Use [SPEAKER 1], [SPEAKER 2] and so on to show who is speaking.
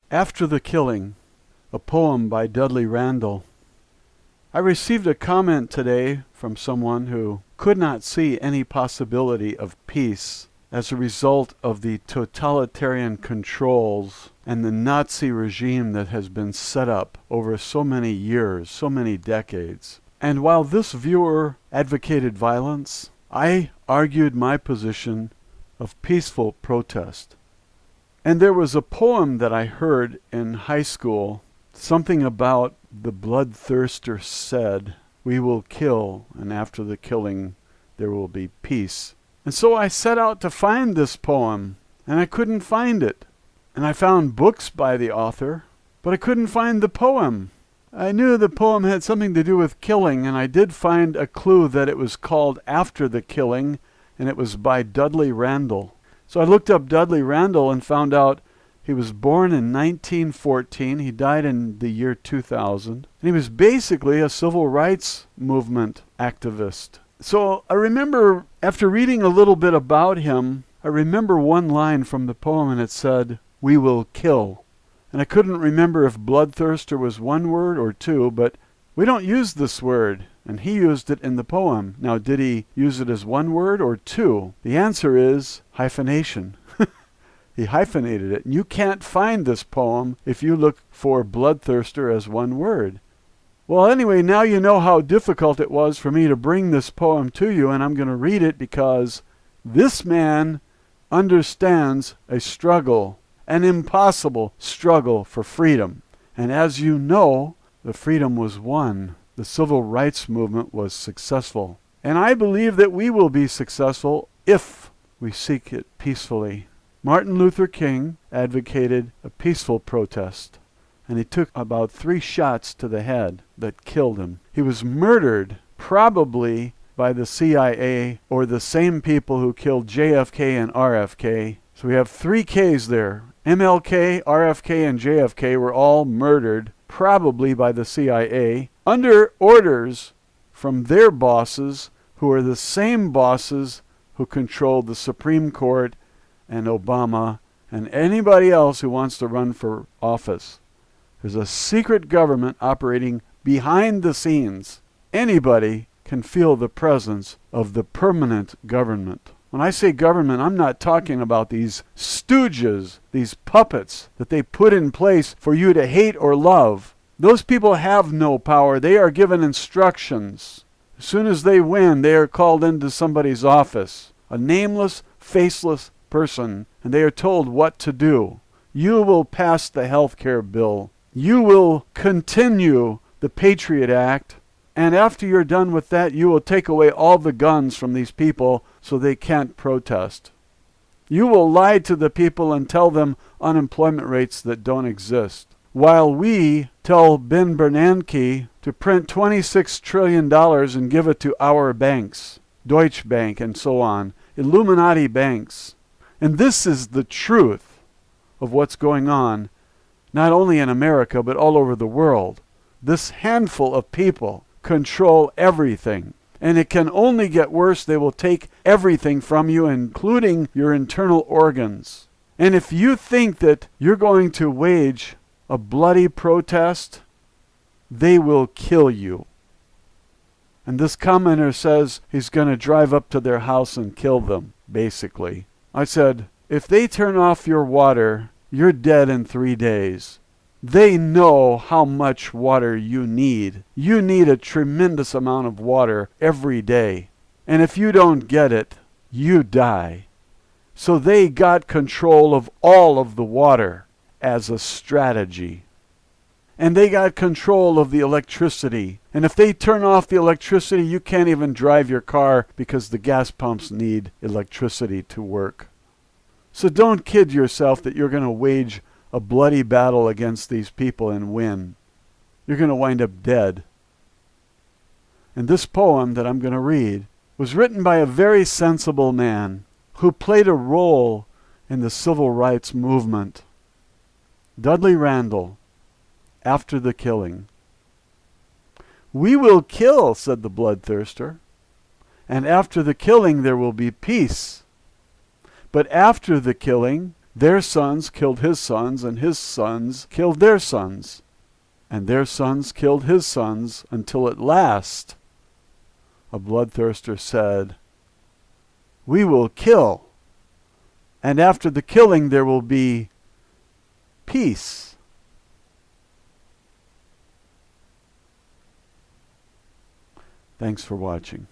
[SPEAKER 1] After the Killing, a poem by Dudley Randall. I received a comment today from someone who could not see any possibility of peace as a result of the totalitarian controls and the Nazi regime that has been set up over so many years, so many decades. And while this viewer advocated violence, I argued my position of peaceful protest. And there was a poem that I heard in high school, something about the bloodthirster said, "We will kill, and after the killing there will be peace." And so I set out to find this poem, and I couldn't find it. And I found books by the author, but I couldn't find the poem. I knew the poem had something to do with killing, and I did find a clue that it was called After the Killing, and it was by Dudley Randall. So I looked up Dudley Randall and found out he was born in 1914. He died in the year 2000. And he was basically a civil rights movement activist. So I remember, after reading a little bit about him, I remember one line from the poem, and it said, "We will kill." And I couldn't remember if bloodthirster was one word or two, but we don't use this word. And he used it in the poem. Now, did he use it as one word or two? The answer is hyphenation. He hyphenated it. And you can't find this poem if you look for bloodthirster as one word. Well, anyway, now you know how difficult it was for me to bring this poem to you, and I'm going to read it because this man understands a struggle, an impossible struggle for freedom. And as you know, the freedom was won. The civil rights movement was successful. And I believe that we will be successful if we seek it peacefully. Martin Luther King advocated a peaceful protest, and he took about 3 shots to the head that killed him. He was murdered, probably by the CIA or the same people who killed JFK and RFK. So we have 3 Ks there. MLK, RFK, and JFK were all murdered, probably by the CIA, under orders from their bosses, who are the same bosses who controlled the Supreme Court and Obama and anybody else who wants to run for office. There's a secret government operating behind the scenes. Anybody can feel the presence of the permanent government. When I say government, I'm not talking about these stooges, these puppets that they put in place for you to hate or love. Those people have no power. They are given instructions. As soon as they win, they are called into somebody's office, a nameless, faceless person, and they are told what to do. You will pass the health care bill. You will continue the Patriot Act. And after you're done with that, you will take away all the guns from these people so they can't protest. You will lie to the people and tell them unemployment rates that don't exist. While we tell Ben Bernanke to print $26 trillion and give it to our banks, Deutsche Bank and so on, Illuminati banks. And this is the truth of what's going on, not only in America, but all over the world. This handful of people control everything. And it can only get worse. They will take everything from you, including your internal organs. And if you think that you're going to wage a bloody protest, they will kill you. And this commenter says he's going to drive up to their house and kill them, basically. I said, if they turn off your water, you're dead in 3 days. They know how much water you need. You need a tremendous amount of water every day. And if you don't get it, you die. So they got control of all of the water as a strategy. And they got control of the electricity. And if they turn off the electricity, you can't even drive your car because the gas pumps need electricity to work. So don't kid yourself that you're going to wage a bloody battle against these people and win. You're going to wind up dead. And this poem that I'm going to read was written by a very sensible man who played a role in the civil rights movement. Dudley Randall, After the Killing. "We will kill," said the bloodthirster, "and after the killing there will be peace. But after the killing Their sons killed his sons, and his sons killed their sons, and their sons killed his sons, until at last a bloodthirster said, "We will kill, and after the killing there will be peace." Thanks for watching.